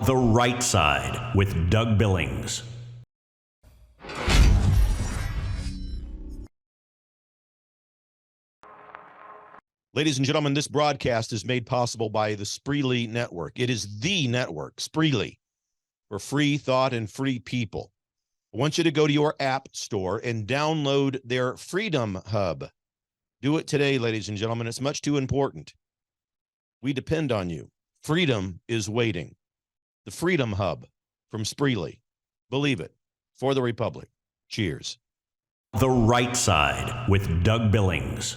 The Right Side with Doug Billings. Ladies and gentlemen, this broadcast is made possible by the Spreely Network. It is the network, Spreely, for free thought and free people. I want you to go to your app store and download their Freedom Hub. Do it today, ladies and gentlemen. It's much too important. We depend on you. Freedom is waiting. The Freedom Hub from Spreely. Believe it. For the Republic. Cheers. The Right Side with Doug Billings.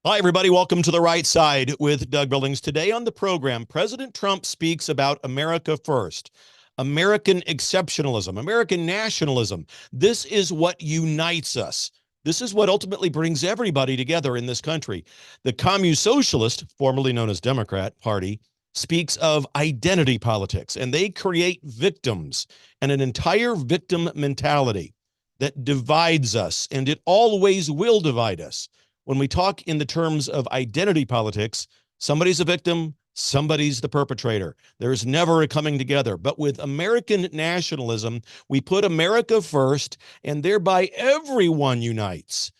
Hi, everybody. Welcome to The Right Side with Doug Billings. Today on the program, President Trump speaks about America first, American exceptionalism, American nationalism. This is what unites us. This is what ultimately brings everybody together in this country. The Communist Socialist, formerly known as Democrat Party, speaks of identity politics, and they create victims and an entire victim mentality that divides us, and it always will divide us. When we talk in the terms of identity politics, somebody's a victim, somebody's the perpetrator. There's never a coming together. But with American nationalism, we put America first, and thereby everyone unites.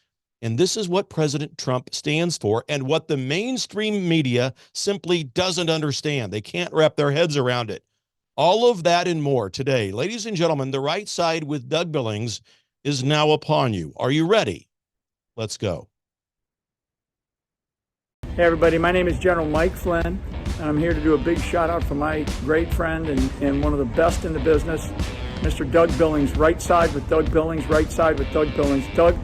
And this is what President Trump stands for, and what the mainstream media simply doesn't understand. They can't wrap their heads around it. All of that and more today. Ladies and gentlemen, The Right Side with Doug Billings is now upon you. Are you ready? Let's go. Hey everybody, my name is General Mike Flynn, and I'm here to do a big shout out for my great friend and one of the best in the business, Mr. Doug Billings. Right Side with Doug Billings, Right Side with Doug Billings. Doug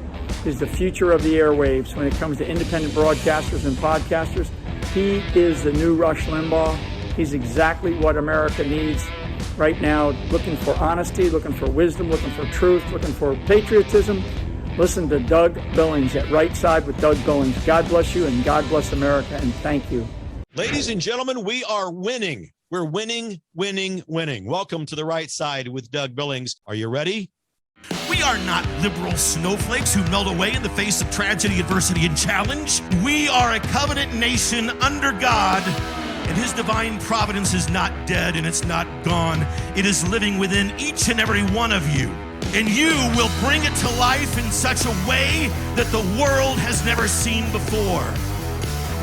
is the future of the airwaves when it comes to independent broadcasters and podcasters. He is the new Rush Limbaugh. He's exactly what America needs right now, looking for honesty, looking for wisdom, looking for truth, looking for patriotism. Listen to Doug Billings at Right Side with Doug Billings. God bless you and God bless America, and thank you. Ladies and gentlemen, we are winning. We're winning, winning, winning. Welcome to The Right Side with Doug Billings. Are you ready? We are not liberal snowflakes who melt away in the face of tragedy, adversity, and challenge. We are a covenant nation under God, and his divine providence is not dead and it's not gone. It is living within each and every one of you. And you will bring it to life in such a way that the world has never seen before.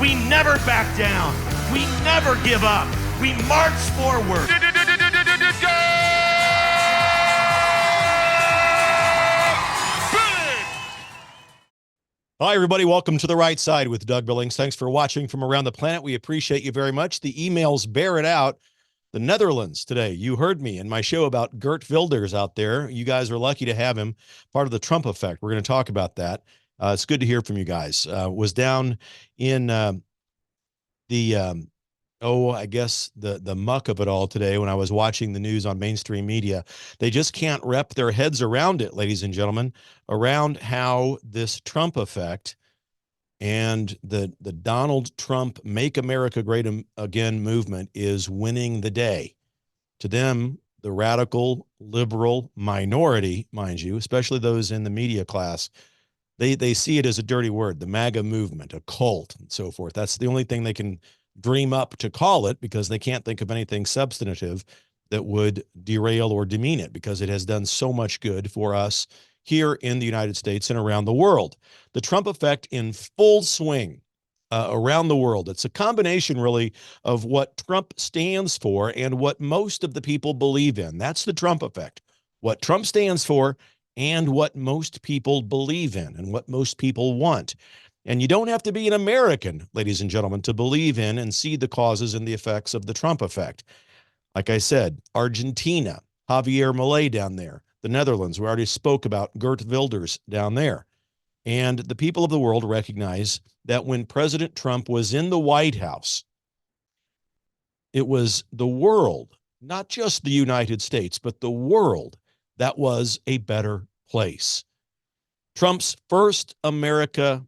We never back down. We never give up. We march forward. Hi, everybody. Welcome to The Right Side with Doug Billings. Thanks for watching from around the planet. We appreciate you very much. The emails bear it out. The Netherlands today. You heard me in my show about Geert Wilders out there. You guys are lucky to have him, part of the Trump effect. We're going to talk about that. It's good to hear from you guys. Was down in the muck of it all today when I was watching the news on mainstream media. They just can't wrap their heads around it, ladies and gentlemen, around how this Trump effect and the Donald Trump Make America Great Again movement is winning the day. To them, the radical liberal minority, mind you, especially those in the media class, they see it as a dirty word, the MAGA movement, a cult, and so forth. That's the only thing they can dream up to call it, because they can't think of anything substantive that would derail or demean it, because it has done so much good for us here in the United States and around the world. The Trump effect in full swing around the world. It's a combination, really, of what Trump stands for and what most of the people believe in. That's the Trump effect. What Trump stands for and what most people believe in and what most people want. And you don't have to be an American, ladies and gentlemen, to believe in and see the causes and the effects of the Trump effect. Like I said, Argentina, Javier Milei down there. The Netherlands, we already spoke about Geert Wilders down there. And the people of the world recognize that when President Trump was in the White House, it was the world, not just the United States, but the world, that was a better place. Trump's first America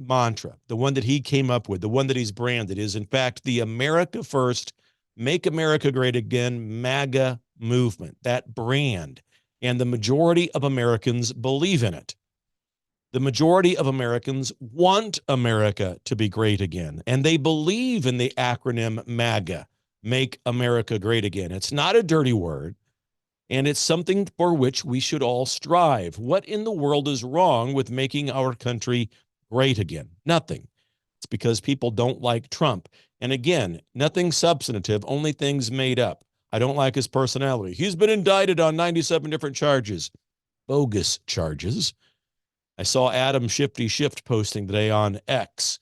mantra, the one that he came up with, the one that he's branded, is in fact the America First, Make America Great Again, MAGA movement, that brand. And the majority of Americans believe in it. The majority of Americans want America to be great again, and they believe in the acronym MAGA, make America great again. It's not a dirty word, and it's something for which we should all strive. What in the world is wrong with making our country great again? Nothing. It's because people don't like Trump. And again, nothing substantive, only things made up. I don't like his personality. He's been indicted on 97 different charges, bogus charges. I saw Adam Shifty Shift posting today on X.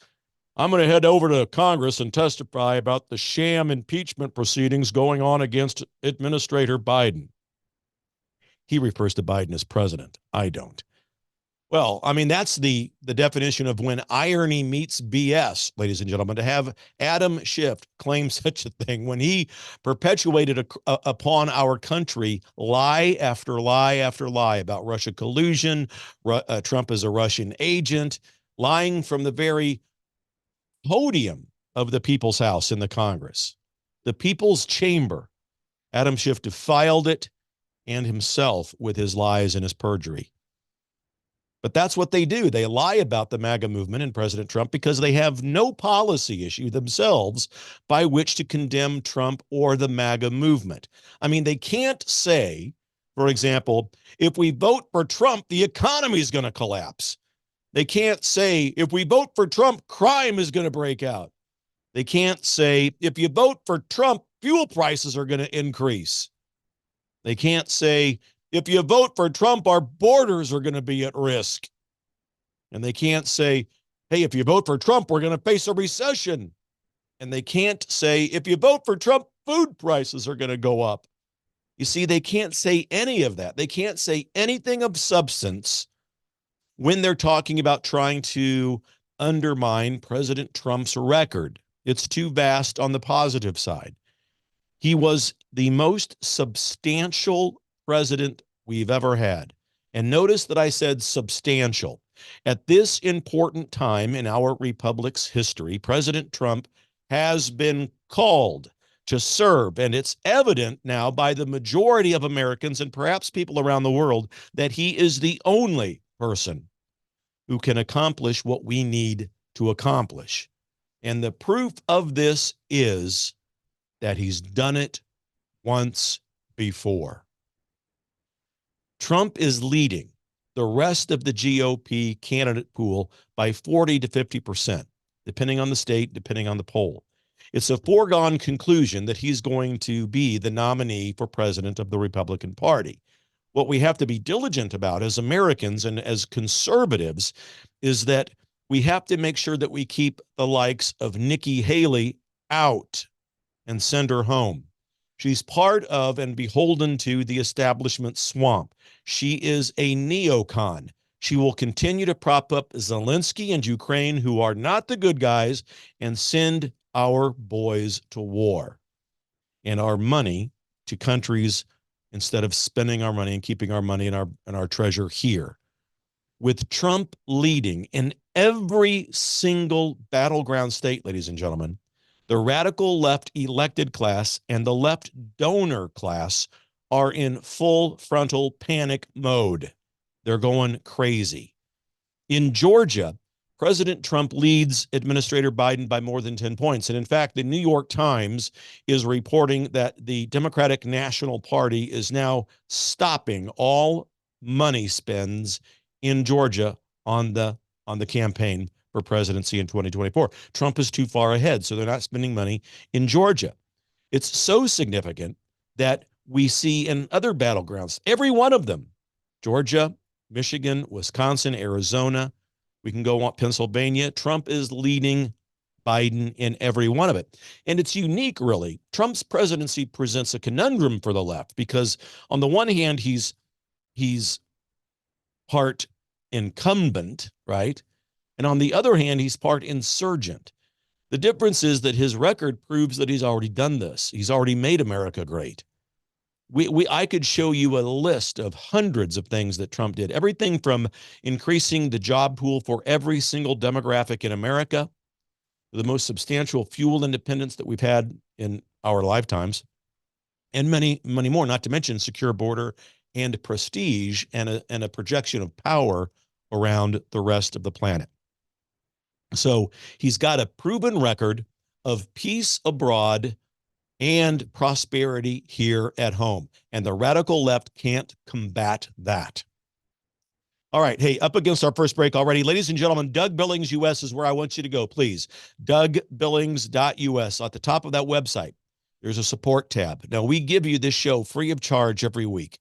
I'm going to head over to Congress and testify about the sham impeachment proceedings going on against Administrator Biden. He refers to Biden as president. I don't. Well, I mean, that's the definition of when irony meets BS, ladies and gentlemen, to have Adam Schiff claim such a thing when he perpetuated upon our country lie after lie after lie about Russia collusion, Trump is a Russian agent, lying from the very podium of the People's House in the Congress, the People's Chamber. Adam Schiff defiled it and himself with his lies and his perjury. But that's what they do. They lie about the MAGA movement and President Trump because they have no policy issue themselves by which to condemn Trump or the MAGA movement. I mean, they can't say, for example, if we vote for Trump, the economy is going to collapse. They can't say, if we vote for Trump, crime is going to break out. They can't say, if you vote for Trump, fuel prices are going to increase. They can't say, if you vote for Trump, our borders are going to be at risk. And they can't say, hey, if you vote for Trump, we're going to face a recession. And they can't say, if you vote for Trump, food prices are going to go up. You see, they can't say any of that. They can't say anything of substance when they're talking about trying to undermine President Trump's record. It's too vast on the positive side. He was the most substantial president we've ever had. And notice that I said substantial. At this important time in our republic's history, President Trump has been called to serve, and it's evident now by the majority of Americans and perhaps people around the world that he is the only person who can accomplish what we need to accomplish. And the proof of this is that he's done it once before. Trump is leading the rest of the GOP candidate pool by 40 to 50%, depending on the state, depending on the poll. It's a foregone conclusion that he's going to be the nominee for president of the Republican Party. What we have to be diligent about as Americans and as conservatives is that we have to make sure that we keep the likes of Nikki Haley out and send her home. She's part of and beholden to the establishment swamp. She is a neocon. She will continue to prop up Zelensky and Ukraine, who are not the good guys, and send our boys to war and our money to countries instead of spending our money and keeping our money and our treasure here. With Trump leading in every single battleground state, ladies and gentlemen, the radical left elected class and the left donor class are in full frontal panic mode. They're going crazy. In Georgia, President Trump leads Administrator Biden by more than 10 points. And in fact, the New York Times is reporting that the Democratic National Party is now stopping all money spends in Georgia on the campaign for presidency in 2024. Trump is too far ahead, so they're not spending money in Georgia. It's so significant that we see in other battlegrounds, every one of them, Georgia, Michigan, Wisconsin, Arizona, we can go on Pennsylvania. Trump is leading Biden in every one of it. And it's unique, really. Trump's presidency presents a conundrum for the left because on the one hand, he's part incumbent, right? And on the other hand, he's part insurgent. The difference is that his record proves that he's already done this. He's already made America great. I could show you a list of hundreds of things that Trump did. Everything from increasing the job pool for every single demographic in America, the most substantial fuel independence that we've had in our lifetimes, and many, many more, not to mention secure border and prestige and a projection of power around the rest of the planet. So he's got a proven record of peace abroad, and prosperity here at home. And the radical left can't combat that. All right. Hey, up against our first break already. Ladies and gentlemen, Doug Billings US is where I want you to go, please. DougBillings.us. At the top of that website, there's a support tab. Now, we give you this show free of charge every week,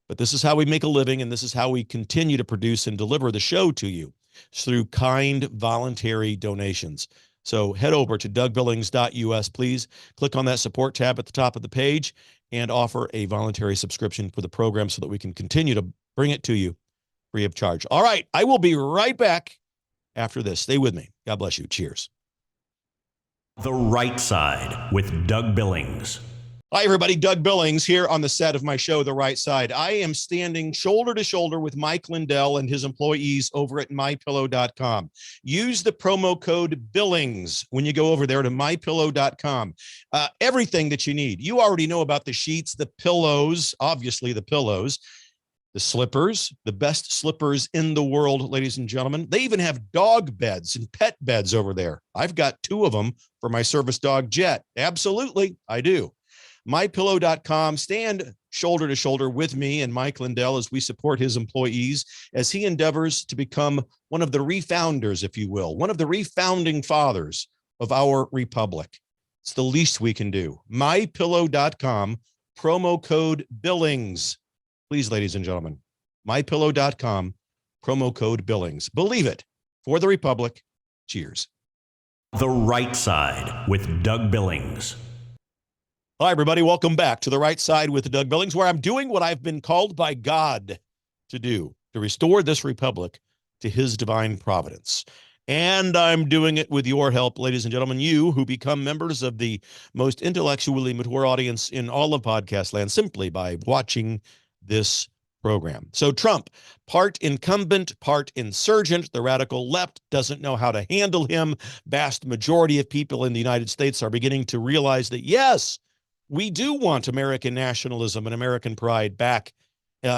but this is how we make a living, and this is how we continue to produce and deliver the show to you. It's through kind, voluntary donations. So head over to DougBillings.us, please. Click on that support tab at the top of the page and offer a voluntary subscription for the program so that we can continue to bring it to you free of charge. All right, I will be right back after this. Stay with me. God bless you. Cheers. The Right Side with Doug Billings. Hi, everybody. Doug Billings here on the set of my show, The Right Side. I am standing shoulder to shoulder with Mike Lindell and his employees over at mypillow.com. Use the promo code Billings when you go over there to mypillow.com. Everything that you need. You already know about the sheets, the pillows, obviously the pillows, the slippers, the best slippers in the world, ladies and gentlemen. They even have dog beds and pet beds over there. I've got 2 of them for my service dog, Jet. Absolutely, I do. MyPillow.com. Stand shoulder to shoulder with me and Mike Lindell as we support his employees as he endeavors to become one of the refounders, if you will, one of the refounding fathers of our republic. It's the least we can do. MyPillow.com, promo code Billings. Please, ladies and gentlemen, MyPillow.com, promo code Billings. Believe it, for the republic. Cheers. The Right Side with Doug Billings. Hi, everybody. Welcome back to The Right Side with Doug Billings, where I'm doing what I've been called by God to do, to restore this republic to his divine providence. And I'm doing it with your help, ladies and gentlemen, you who become members of the most intellectually mature audience in all of podcast land simply by watching this program. So Trump, part incumbent, part insurgent. The radical left doesn't know how to handle him. Vast majority of people in the United States are beginning to realize that, yes, we do want American nationalism and American pride back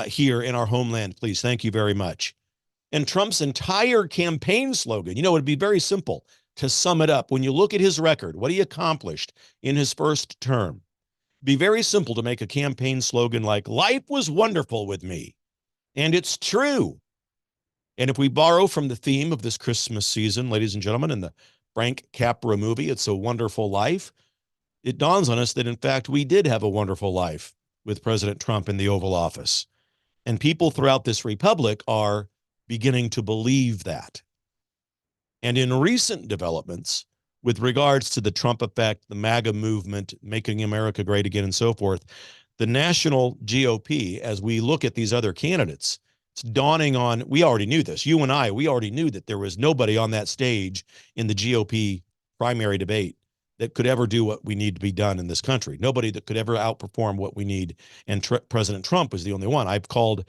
here in our homeland, please. Thank you very much. And Trump's entire campaign slogan, it'd be very simple to sum it up. When you look at his record, what he accomplished in his first term, it'd be very simple to make a campaign slogan like, life was wonderful with me. And it's true. And if we borrow from the theme of this Christmas season, ladies and gentlemen, in the Frank Capra movie, It's a Wonderful Life, it dawns on us that, in fact, we did have a wonderful life with President Trump in the Oval Office. And people throughout this republic are beginning to believe that. And in recent developments, with regards to the Trump effect, the MAGA movement, making America great again, and so forth, the national GOP, as we look at these other candidates, it's dawning on, we already knew this. You and I, we already knew that there was nobody on that stage in the GOP primary debate that could ever do what we need to be done in this country. Nobody that could ever outperform what we need. And President Trump was the only one. I've called,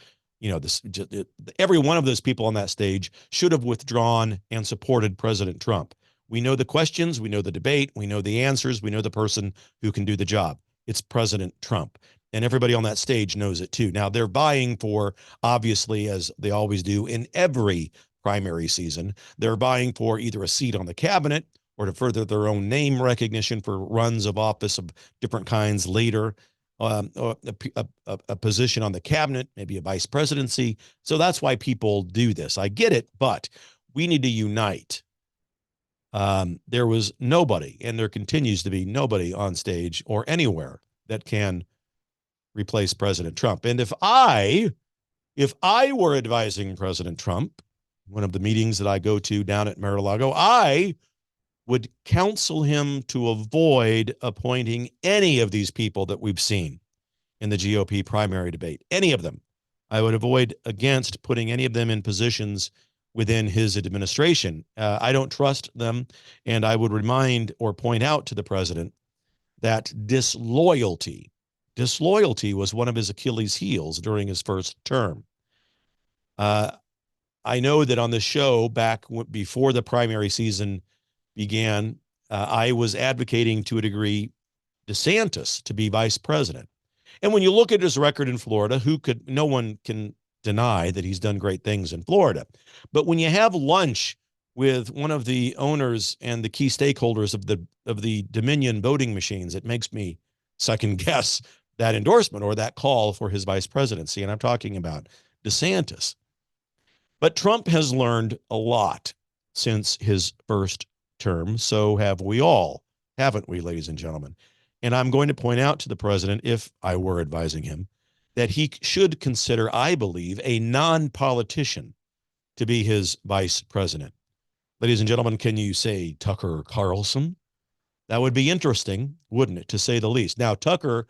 every one of those people on that stage should have withdrawn and supported President Trump. We know the questions, we know the debate, we know the answers, we know the person who can do the job. It's President Trump. And everybody on that stage knows it too. Now they're vying for, obviously, as they always do in every primary season, they're vying for either a seat on the cabinet or to further their own name recognition for runs of office of different kinds later, or a position on the cabinet, maybe a vice presidency. So that's why people do this. I get it, but we need to unite. There was nobody, and there continues to be nobody on stage or anywhere that can replace President Trump. And if I were advising President Trump, one of the meetings that I go to down at Mar-a-Lago, I would counsel him to avoid appointing any of these people that we've seen in the GOP primary debate, any of them. I would avoid against putting any of them in positions within his administration. I don't trust them, and I would remind or point out to the president that disloyalty was one of his Achilles heels during his first term. I know that on the show back before the primary season began, I was advocating to a degree DeSantis to be vice president. And when you look at his record in Florida, no one can deny that he's done great things in Florida. But when you have lunch with one of the owners and the key stakeholders of the Dominion voting machines, it makes me second guess that endorsement or that call for his vice presidency. And I'm talking about DeSantis. But Trump has learned a lot since his first term. So have we all, haven't we, ladies and gentlemen? And I'm going to point out to the president, if I were advising him, that he should consider, I believe, a non-politician to be his vice president. Ladies and gentlemen, can you say Tucker Carlson? That would be interesting, wouldn't it, to say the least. Now, Tucker,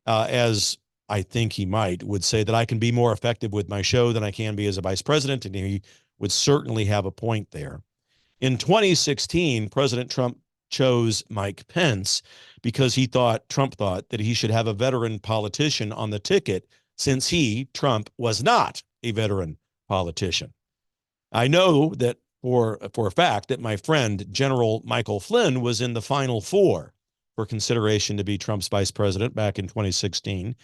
as I think he might, would say that I can be more effective with my show than I can be as a vice president, and he would certainly have a point there. In 2016, President Trump chose Mike Pence because Trump thought that he should have a veteran politician on the ticket since he, Trump, was not a veteran politician. I know that for a fact that my friend General Michael Flynn was in the final four for consideration to be Trump's vice president back in 2016.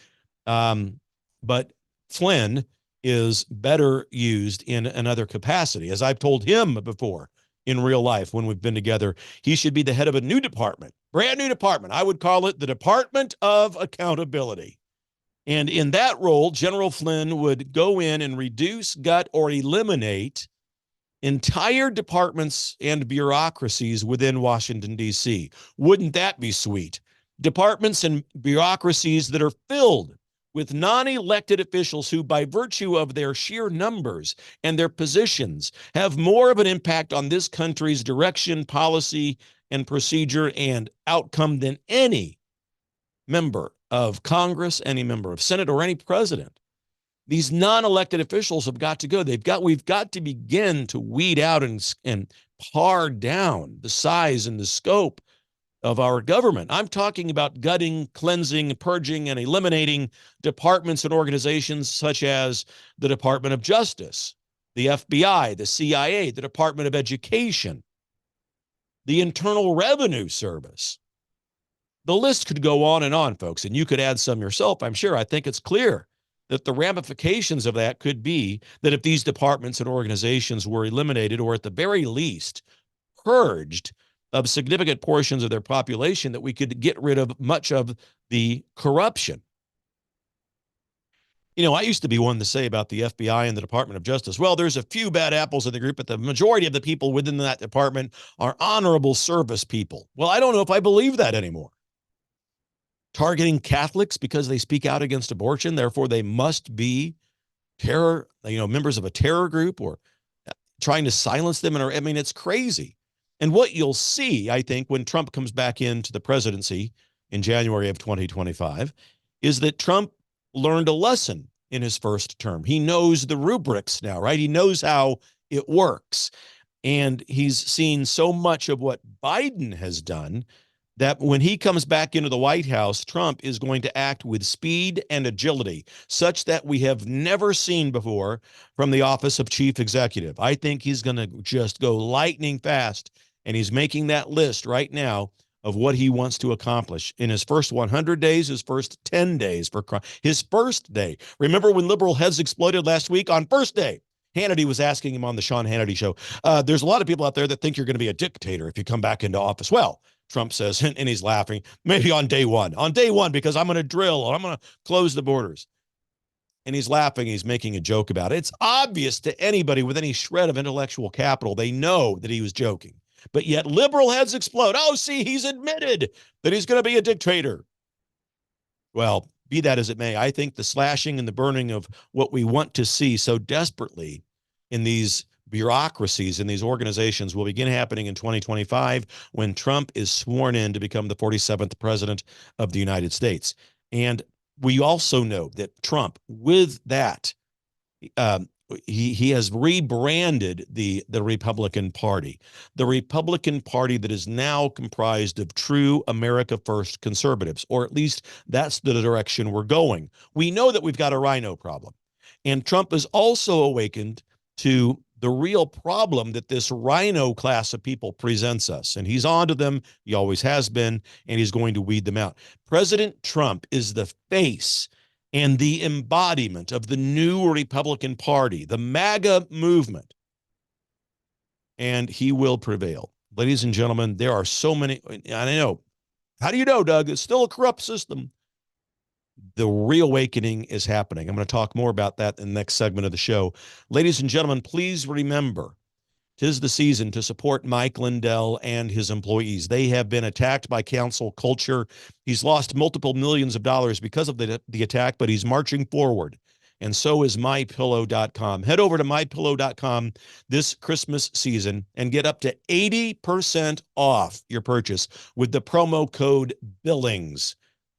But Flynn is better used in another capacity. As I've told him before in real life when we've been together, he should be the head of a new department, brand new department. I would call it the Department of Accountability. And in that role, General Flynn would go in and reduce, gut, or eliminate entire departments and bureaucracies within Washington, D.C. Wouldn't that be sweet? Departments and bureaucracies that are filled with non-elected officials who, by virtue of their sheer numbers and their positions, have more of an impact on this country's direction, policy, and procedure and outcome than any member of Congress, any member of Senate, or any president. These non-elected officials have got to go. We've got to begin to weed out and pare down the size and the scope of our government. I'm talking about gutting, cleansing, purging, and eliminating departments and organizations such as the Department of Justice, the FBI, the CIA, the Department of Education, the Internal Revenue Service. The list could go on and on, folks, and you could add some yourself, I'm sure. I think it's clear that the ramifications of that could be that if these departments and organizations were eliminated, or at the very least purged of significant portions of their population, that we could get rid of much of the corruption. You know, I used to be one to say about the FBI and the Department of Justice, well, there's a few bad apples in the group, but the majority of the people within that department are honorable service people. Well, I don't know if I believe that anymore. Targeting Catholics because they speak out against abortion, therefore they must be members of a terror group, or trying to silence them. I mean, it's crazy. And what you'll see, I think, when Trump comes back into the presidency in January of 2025, is that Trump learned a lesson in his first term. He knows the rubrics now, right? He knows how it works. And he's seen so much of what Biden has done that when he comes back into the White House, Trump is going to act with speed and agility, such that we have never seen before from the office of chief executive. I think he's going to just go lightning fast, and he's making that list right now of what he wants to accomplish in his first 100 days, his first 10 days, his first day. Remember when liberal heads exploded last week? On first day, Hannity was asking him on the Sean Hannity show, there's a lot of people out there that think you're going to be a dictator if you come back into office. Well, Trump says, and he's laughing, maybe on day one, because I'm going to drill, or I'm going to close the borders. And he's laughing. He's making a joke about it. It's obvious to anybody with any shred of intellectual capital. They know that he was joking. But yet liberal heads explode. Oh, see, he's admitted that he's going to be a dictator. Well, be that as it may, I think the slashing and the burning of what we want to see so desperately in these bureaucracies in these organizations will begin happening in 2025 when Trump is sworn in to become the 47th president of the United States. And we also know that Trump, with that, he has rebranded the Republican Party, the Republican Party that is now comprised of true America First conservatives, or at least that's the direction we're going. We know that we've got a rhino problem, and Trump has also awakened to the real problem that this rhino class of people presents us. And he's on to them. He always has been, and he's going to weed them out. President Trump is the face and the embodiment of the new Republican Party, the MAGA movement. And he will prevail. Ladies and gentlemen, there are so many, and I know How do you know, Doug? It's still a corrupt system. The reawakening is happening. I'm going to talk more about that in the next segment of the show. Ladies and gentlemen, please remember, 'tis the season to support Mike Lindell and his employees. They have been attacked by cancel culture. He's lost multiple millions of dollars because of the attack, but he's marching forward. And so is mypillow.com. Head over to mypillow.com this Christmas season and get up to 80% off your purchase with the promo code Billings.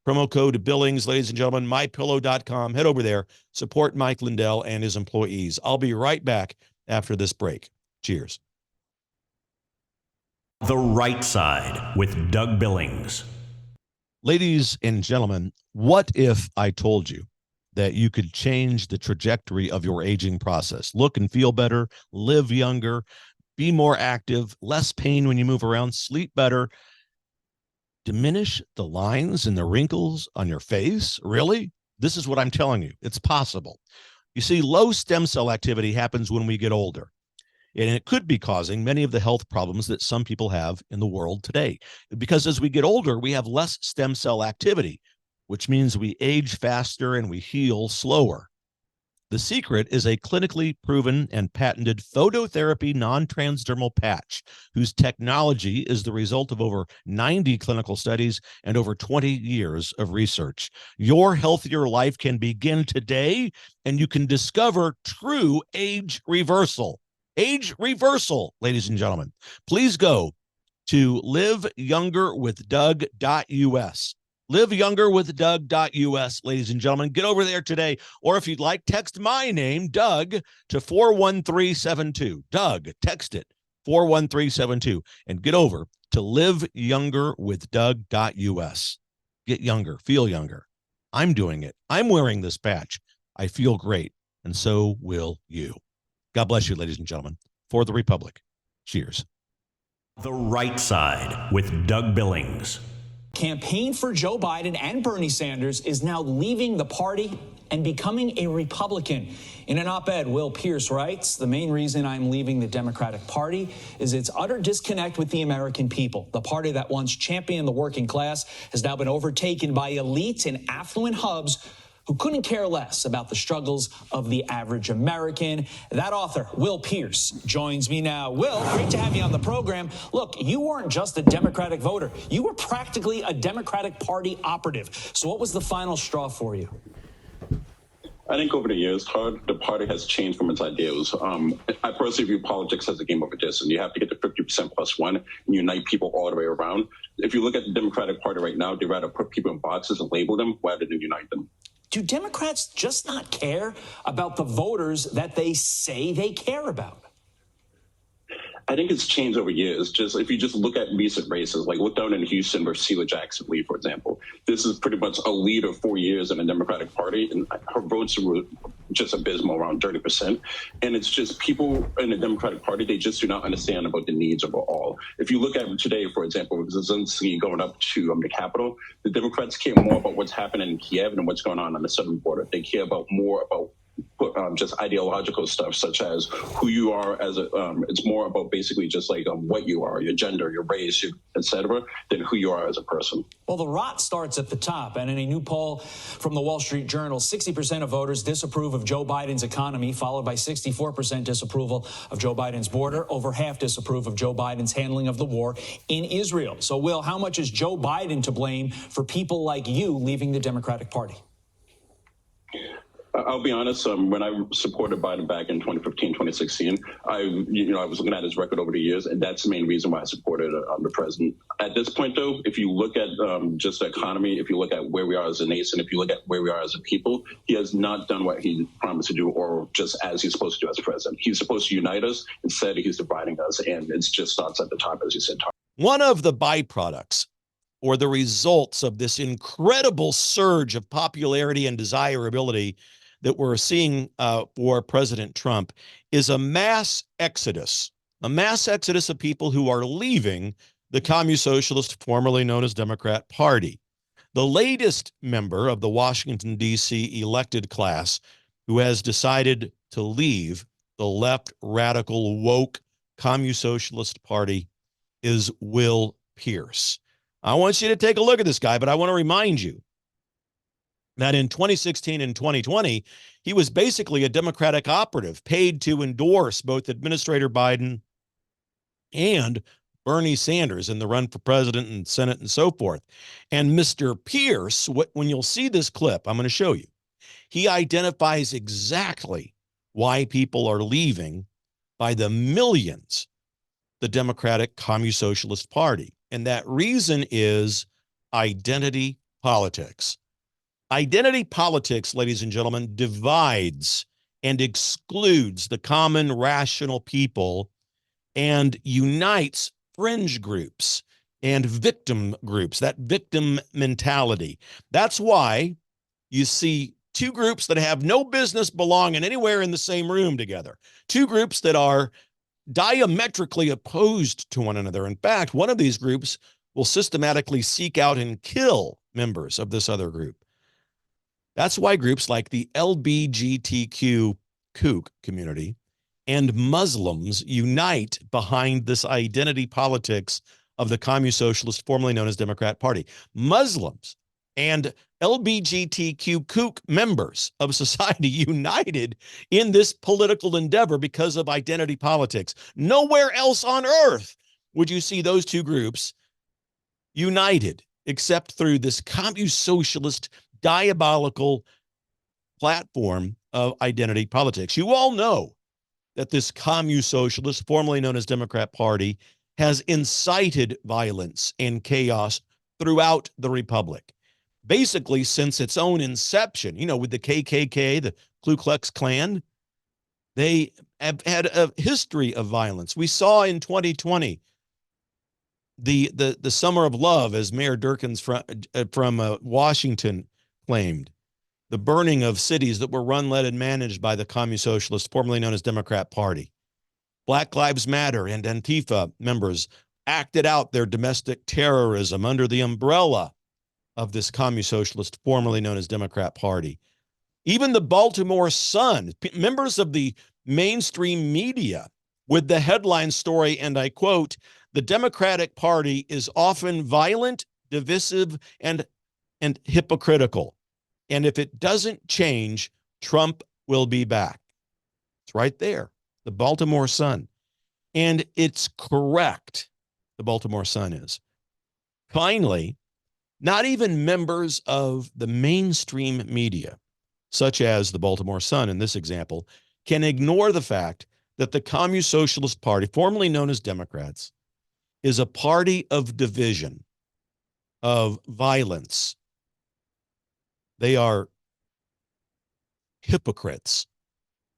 Promo code Billings, ladies and gentlemen, mypillow.com. Head over there, support Mike Lindell and his employees. I'll be right back after this break. Cheers. The Right Side with Doug Billings. Ladies and gentlemen, what if I told you that you could change the trajectory of your aging process? Look and feel better, live younger, be more active, less pain when you move around, sleep better, diminish the lines and the wrinkles on your face? Really? This is what I'm telling you. It's possible. You see, low stem cell activity happens when we get older, and it could be causing many of the health problems that some people have in the world today. Because as we get older, we have less stem cell activity, which means we age faster and we heal slower. The secret is a clinically proven and patented phototherapy non-transdermal patch, whose technology is the result of over 90 clinical studies and over 20 years of research. Your healthier life can begin today, and you can discover true age reversal. Age reversal, ladies and gentlemen. Please go to liveyoungerwithdoug.us. liveyoungerwithdoug.us, ladies and gentlemen. Get over there today. Or if you'd like, text my name, Doug, to 41372. Doug, text it, 41372. And get over to liveyoungerwithdoug.us. Get younger, feel younger. I'm doing it. I'm wearing this patch. I feel great. And so will you. God bless you, ladies and gentlemen. For the Republic. Cheers. The Right Side with Doug Billings. Campaign for Joe Biden and Bernie Sanders is now leaving the party and becoming a Republican. In an op-ed, Will Pierce writes, "The main reason I'm leaving the Democratic Party is its utter disconnect with the American people. The party that once championed the working class has now been overtaken by elites in affluent hubs who couldn't care less about the struggles of the average American." That author, Will Pierce, joins me now. Will, great to have you on the program. Look, you weren't just a Democratic voter. You were practically a Democratic Party operative. So what was the final straw for you? I think over the years, the party has changed from its ideals. I personally view politics as a game of addition. You have to get to 50% plus one and unite people all the way around. If you look at the Democratic Party right now, they'd rather put people in boxes and label them rather than unite them. Do Democrats just not care about the voters that they say they care about? I think it's changed over years. Just if you just look at recent races, like look down in Houston versus Sheila Jackson Lee, for example. This is pretty much a lead of 4 years in the Democratic Party, and her votes were just abysmal, around 30%. And it's just people in the Democratic Party, they just do not understand about the needs overall. If you look at today, for example, with Zelensky going up to the Capitol, the Democrats care more about what's happening in Kiev and what's going on the southern border. They care about more about just ideological stuff, such as who you are as a, it's more about basically just like what you are, your gender, your race, etc., than who you are as a person. Well, the rot starts at the top, and in a new poll from the Wall Street Journal, 60% of voters disapprove of Joe Biden's economy, followed by 64% disapproval of Joe Biden's border. Over half disapprove of Joe Biden's handling of the war in Israel. So, Will, how much is Joe Biden to blame for people like you leaving the Democratic Party? I'll be honest, when I supported Biden back in 2015, 2016, I was looking at his record over the years, and that's the main reason why I supported the president. At this point, though, if you look at just the economy, if you look at where we are as a nation, if you look at where we are as a people, he has not done what he promised to do, or just as he's supposed to do as president. He's supposed to unite us. Instead, he's dividing us, and it just starts at the top, as you said. One of the byproducts or the results of this incredible surge of popularity and desirability that we're seeing for President Trump is a mass exodus of people who are leaving the Communist Socialist, formerly known as Democrat Party. The latest member of the Washington, D.C. elected class who has decided to leave the left radical woke Communist Socialist Party is Will Pierce. I want you to take a look at this guy, but I want to remind you that in 2016 and 2020, he was basically a Democratic operative paid to endorse both Administrator Biden and Bernie Sanders in the run for president and Senate and so forth. And Mr. Pierce, when you'll see this clip, I'm going to show you, he identifies exactly why people are leaving by the millions the Democratic Communist Socialist Party. And that reason is identity politics. Identity politics, ladies and gentlemen, divides and excludes the common rational people and unites fringe groups and victim groups, that victim mentality. That's why you see two groups that have no business belonging anywhere in the same room together, two groups that are diametrically opposed to one another. In fact, one of these groups will systematically seek out and kill members of this other group. That's why groups like the LGBTQ kook community and Muslims unite behind this identity politics of the Communist Socialist, formerly known as Democrat Party. Muslims and LGBTQ kook members of society united in this political endeavor because of identity politics. Nowhere else on earth would you see those two groups united except through this Communist Socialist diabolical platform of identity politics. You all know that this Communist Socialist, formerly known as Democrat Party, has incited violence and chaos throughout the Republic. Basically, since its own inception, you know, with the KKK, the Ku Klux Klan, they have had a history of violence. We saw in 2020 the Summer of Love, as Mayor Durkins from Washington claimed, the burning of cities that were run, led, and managed by the Communist Socialist, formerly known as Democrat Party. Black Lives Matter and Antifa members acted out their domestic terrorism under the umbrella of this Communist Socialist, formerly known as Democrat Party. Even the Baltimore Sun, members of the mainstream media, with the headline story, and I quote, "The Democratic Party is often violent, divisive, and hypocritical. And if it doesn't change, Trump will be back." It's right there, the Baltimore Sun. And it's correct, the Baltimore Sun is. Finally, not even members of the mainstream media, such as the Baltimore Sun in this example, can ignore the fact that the Communist Socialist Party, formerly known as Democrats, is a party of division, of violence. They are hypocrites,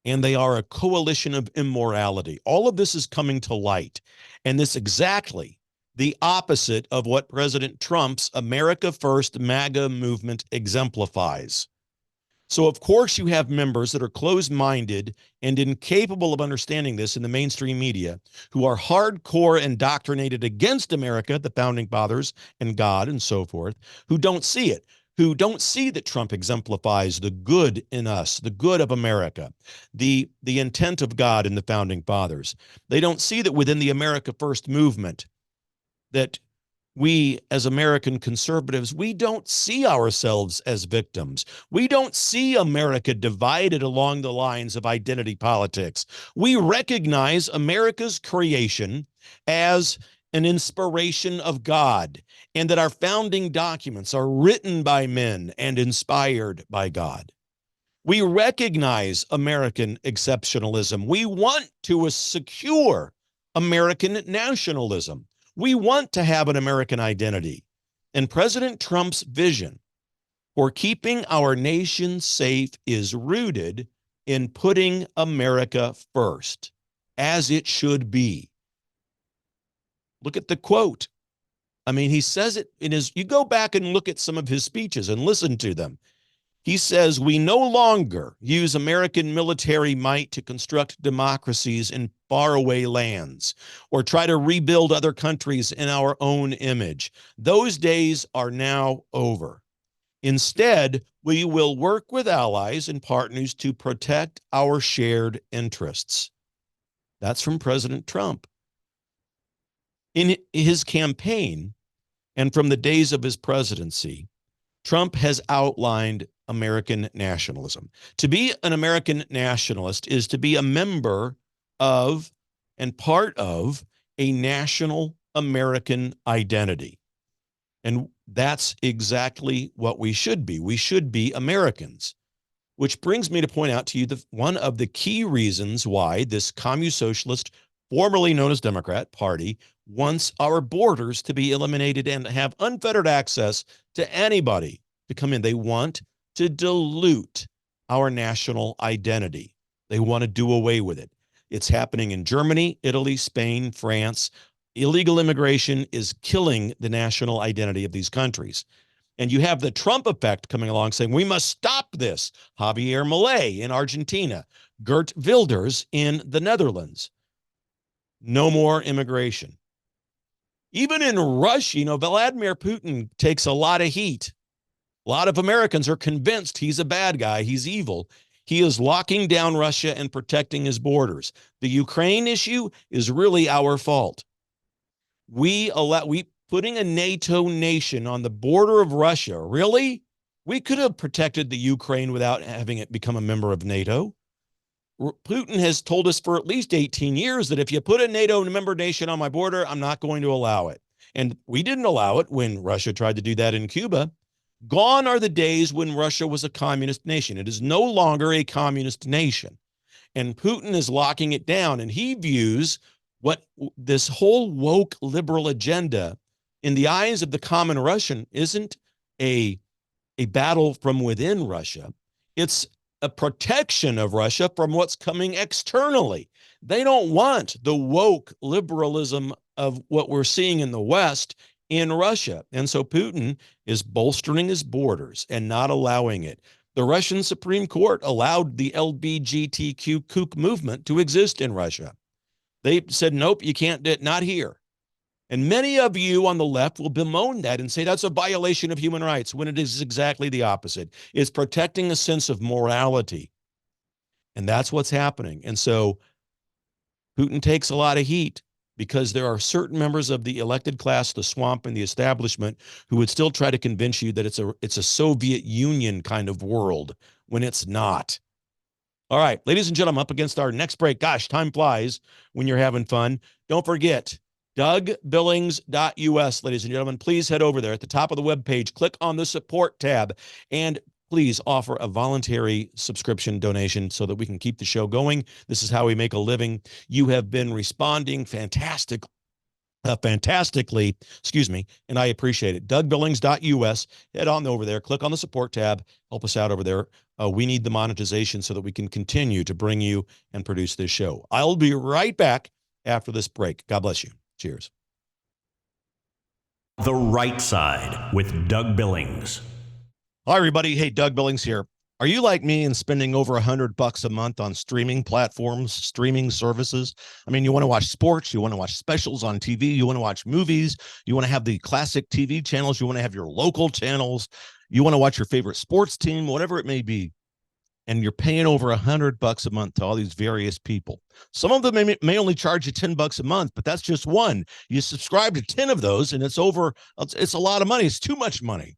and they are a coalition of immorality. All of this is coming to light, and this exactly the opposite of what President Trump's America First MAGA movement exemplifies. So, of course, you have members that are closed-minded and incapable of understanding this in the mainstream media, who are hardcore indoctrinated against America, the founding fathers, and God, and so forth, who don't see it, who don't see that Trump exemplifies the good in us, the good of America, the intent of God in the founding fathers. They don't see that within the America First movement, that we as American conservatives, we don't see ourselves as victims. We don't see America divided along the lines of identity politics. We recognize America's creation as an inspiration of God, and that our founding documents are written by men and inspired by God. We recognize American exceptionalism. We want to secure American nationalism. We want to have an American identity. And President Trump's vision for keeping our nation safe is rooted in putting America first, as it should be. Look at the quote. I mean, he says it in his, you go back and look at some of his speeches and listen to them. He says, "We no longer use American military might to construct democracies in faraway lands or try to rebuild other countries in our own image. Those days are now over. Instead, we will work with allies and partners to protect our shared interests." That's from President Trump. In his campaign, And from the days of his presidency, Trump has outlined American nationalism. To be an American nationalist is to be a member of and part of a national American identity. And that's exactly what we should be. We should be Americans, which brings me to point out to you one of the key reasons why this communist-socialist, formerly known as Democrat Party, wants our borders to be eliminated and have unfettered access to anybody to come in. They want to dilute our national identity. They want to do away with it. It's happening in Germany, Italy, Spain, France. Illegal immigration is killing the national identity of these countries. And you have the Trump effect coming along saying, we must stop this. Javier Milei in Argentina, Geert Wilders in the Netherlands. No more immigration. Even in Russia, Vladimir Putin takes a lot of heat. A lot of Americans are convinced he's a bad guy. He's evil. He is locking down Russia and protecting his borders. The Ukraine issue is really our fault. We putting a NATO nation on the border of Russia, really? We could have protected the Ukraine without having it become a member of NATO. Putin has told us for at least 18 years that if you put a NATO member nation on my border, I'm not going to allow it. And we didn't allow it when Russia tried to do that in Cuba. Gone are the days when Russia was a communist nation. It is no longer a communist nation. And Putin is locking it down. And he views what this whole woke liberal agenda in the eyes of the common Russian isn't a battle from within Russia. It's a protection of Russia from what's coming externally. They don't want the woke liberalism of what we're seeing in the West in Russia. And so Putin is bolstering his borders and not allowing it. The Russian Supreme Court allowed the LGBTQ kook movement to exist in Russia. They said, nope, you can't do it, not here. And many of you on the left will bemoan that and say that's a violation of human rights, when it is exactly the opposite. It's protecting a sense of morality. And that's what's happening. And so Putin takes a lot of heat because there are certain members of the elected class, the swamp and the establishment, who would still try to convince you that it's a Soviet Union kind of world when it's not. All right, ladies and gentlemen, up against our next break. Gosh, time flies when you're having fun. Don't forget, DougBillings.us, ladies and gentlemen. Please head over there at the top of the webpage. Click on the support tab and please offer a voluntary subscription donation so that we can keep the show going. This is how we make a living. You have been responding fantastically, and I appreciate it. DougBillings.us. Head on over there. Click on the support tab. Help us out over there. We need the monetization so that we can continue to bring you and produce this show. I'll be right back after this break. God bless you. Cheers. The Right Side with Doug Billings. Hi, everybody. Hey, Doug Billings here. Are you like me and spending over $100 a month on streaming platforms, streaming services? I mean, you want to watch sports, you want to watch specials on TV, you want to watch movies, you want to have the classic TV channels, you want to have your local channels, you want to watch your favorite sports team, whatever it may be. And you're paying over $100 a month to all these various people. Some of them may only charge you $10 a month, but that's just one. You subscribe to 10 of those, and it's a lot of money. It's too much money.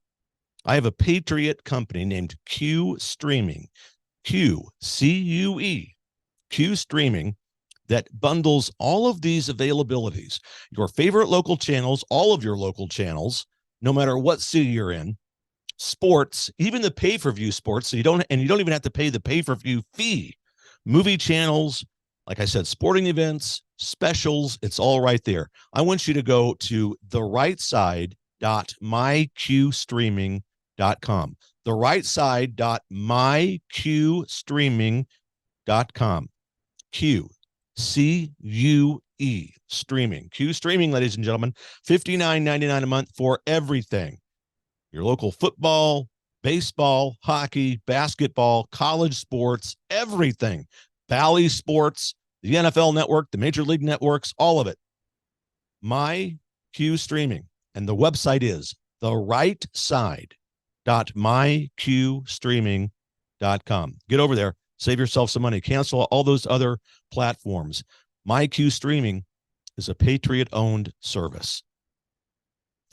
I have a patriot company named Q Streaming, C-U-E, Q Streaming, that bundles all of these availabilities, your favorite local channels, all of your local channels, no matter what city you're in, sports, even the pay-per-view sports, so you don't even have to pay the pay-per-view fee, movie channels, like I said, sporting events, specials, it's all right there. I want you to go to therightside.myqstreaming.com, therightside.myqstreaming.com, Q, C-U-E, streaming, Q Streaming, ladies and gentlemen, $59.99 a month for everything. Your local football, baseball, hockey, basketball, college sports, everything. Valley Sports, the NFL Network, the Major League Networks, all of it. My Q Streaming. And the website is therightside.myqstreaming.com. Get over there. Save yourself some money. Cancel all those other platforms. My Q Streaming is a Patriot-owned service.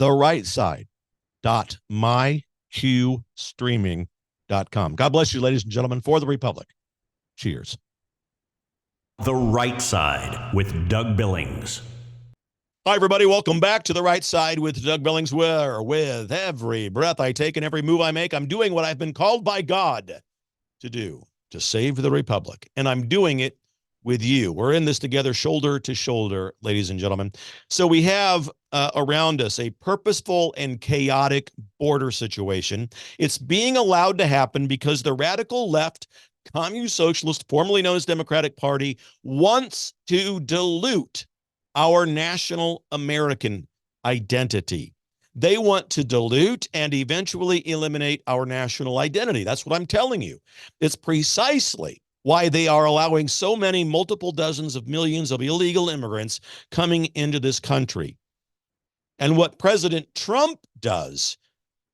therightside.myqstreaming.com. God bless you, ladies and gentlemen, for the Republic. Cheers. The Right Side with Doug Billings. Hi, everybody. Welcome back to The Right Side with Doug Billings, where with every breath I take and every move I make, I'm doing what I've been called by God to do, to save the Republic. And I'm doing it with you. We're in this together, shoulder to shoulder, ladies and gentlemen. So we have around us a purposeful and chaotic border situation. It's being allowed to happen because the radical left, Communist Socialist, formerly known as Democratic Party, wants to dilute our national American identity. They want to dilute and eventually eliminate our national identity. That's what I'm telling you. It's precisely why they are allowing so many multiple dozens of millions of illegal immigrants coming into this country. And what President Trump does,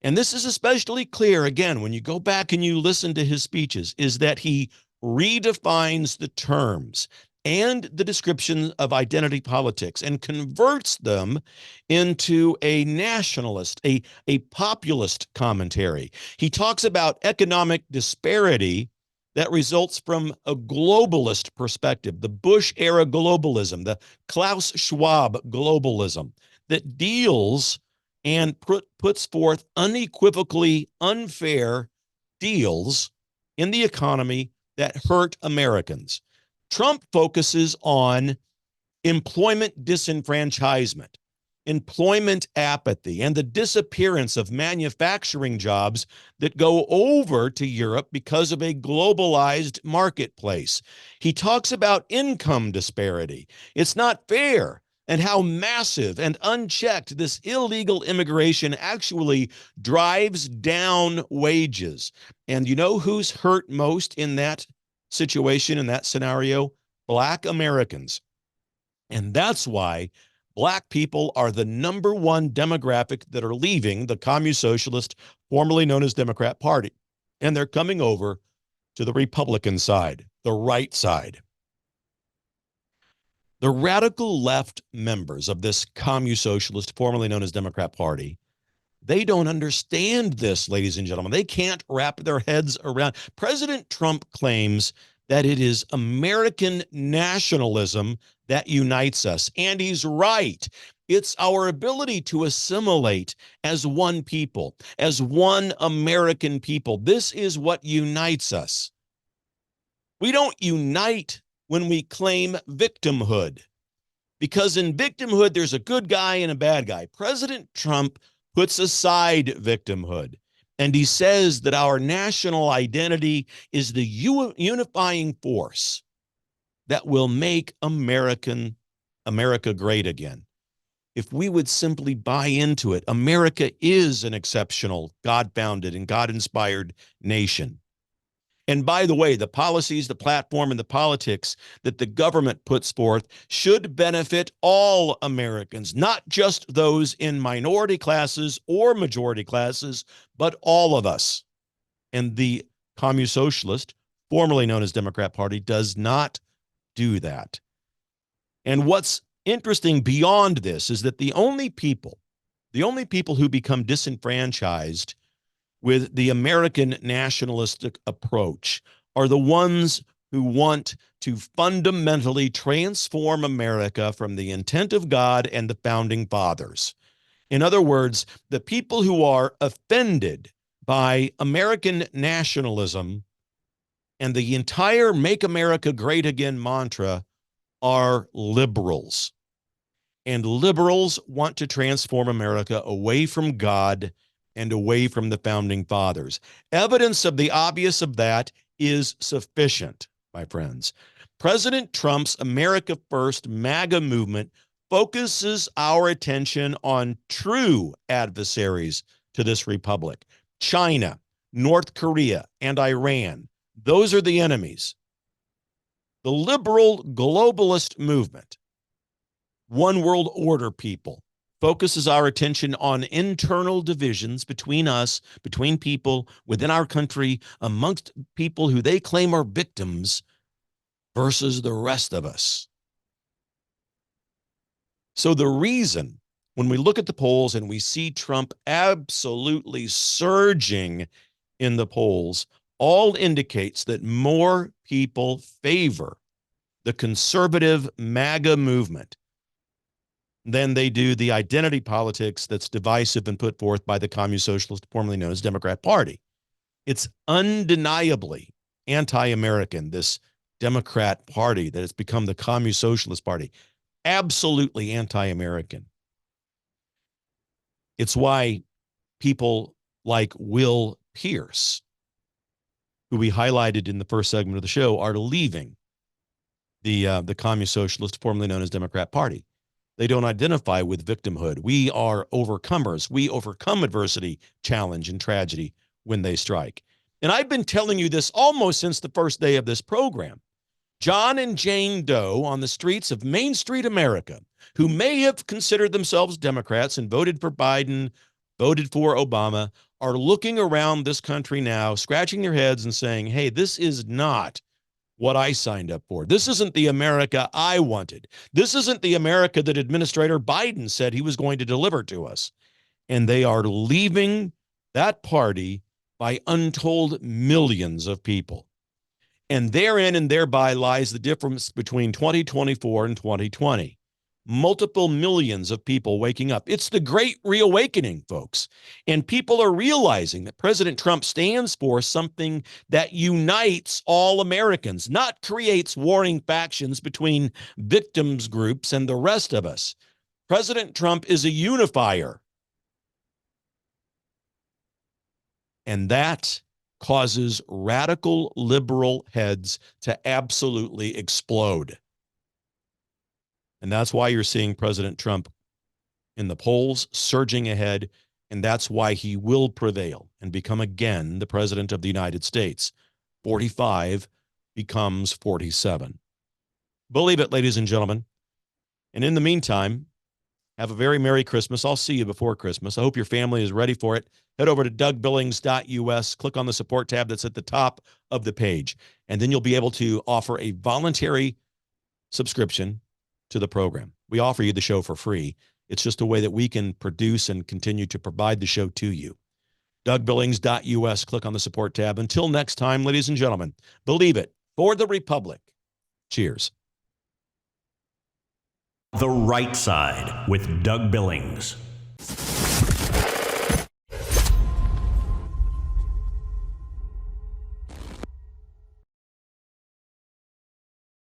and this is especially clear, again, when you go back and you listen to his speeches, is that he redefines the terms and the description of identity politics and converts them into a nationalist, a populist commentary. He talks about economic disparity that results from a globalist perspective, the Bush-era globalism, the Klaus Schwab globalism that deals and puts forth unequivocally unfair deals in the economy that hurt Americans. Trump focuses on employment disenfranchisement, employment apathy, and the disappearance of manufacturing jobs that go over to Europe because of a globalized marketplace. He talks about income disparity. It's not fair, and how massive and unchecked this illegal immigration actually drives down wages. And you know who's hurt most in that situation, in that scenario? Black Americans. And that's why Black people are the number one demographic that are leaving the Communist Socialist, formerly known as Democrat Party. And they're coming over to the Republican side, the right side. The radical left members of this Communist Socialist, formerly known as Democrat Party, they don't understand this, ladies and gentlemen. They can't wrap their heads around. President Trump claims that it is American nationalism that unites us. And he's right. It's our ability to assimilate as one people, as one American people. This is what unites us. We don't unite when we claim victimhood, because in victimhood, there's a good guy and a bad guy. President Trump puts aside victimhood, and he says that our national identity is the unifying force that will make America great again. If we would simply buy into it, America is an exceptional, God-founded and God-inspired nation. And by the way, the policies, the platform, and the politics that the government puts forth should benefit all Americans, not just those in minority classes or majority classes, but all of us. And the Communist Socialist, formerly known as Democrat Party, does not do that. And what's interesting beyond this is that the only people who become disenfranchised with the American nationalistic approach are the ones who want to fundamentally transform America from the intent of God and the founding fathers. In other words, the people who are offended by American nationalism and the entire Make America Great Again mantra are liberals. And liberals want to transform America away from God and away from the founding fathers. Evidence of the obvious of that is sufficient, my friends. President Trump's America First MAGA movement focuses our attention on true adversaries to this republic: China, North Korea, and Iran. Those are the enemies. The liberal globalist movement, one world order people, focuses our attention on internal divisions between us, between people within our country, amongst people who they claim are victims versus the rest of us. So the reason When we look at the polls and we see Trump absolutely surging in the polls, all indicates that more people favor the conservative MAGA movement than they do the identity politics that's divisive and put forth by the Communist Socialist, formerly known as Democrat Party. It's undeniably anti-American, this Democrat Party that has become the Communist Socialist Party. Absolutely anti-American. It's why people like Will Pierce, who we highlighted in the first segment of the show, are leaving the Communist Socialist, formerly known as Democrat Party. They don't identify with victimhood. We are overcomers. We overcome adversity, challenge, and tragedy when they strike. And I've been telling you this almost since the first day of this program. John and Jane Doe on the streets of Main Street America, who may have considered themselves Democrats and voted for Biden, voted for Obama, are looking around this country now, scratching their heads and saying, hey, this is not what I signed up for. This isn't the America I wanted. This isn't the America that Administrator Biden said he was going to deliver to us. And they are leaving that party by untold millions of people. And therein and thereby lies the difference between 2024 and 2020. Multiple millions of people waking up. It's the great reawakening, folks. And people are realizing that President Trump stands for something that unites all Americans, not creates warring factions between victims groups and the rest of us. President Trump is a unifier. And that causes radical liberal heads to absolutely explode. And that's why you're seeing President Trump in the polls surging ahead, and that's why he will prevail and become again the president of the United States. 45 becomes 47. Believe it, ladies and gentlemen. And in the meantime, have a very Merry Christmas. I'll see you before Christmas. I hope your family is ready for it. Head over to DougBillings.us, click on the support tab that's at the top of the page, and then you'll be able to offer a voluntary subscription to the program. We offer you the show for free. It's just a way that we can produce and continue to provide the show to you. DougBillings.us, click on the support tab. Until next time, ladies and gentlemen, believe it, for the Republic. Cheers. The Right Side with Doug Billings.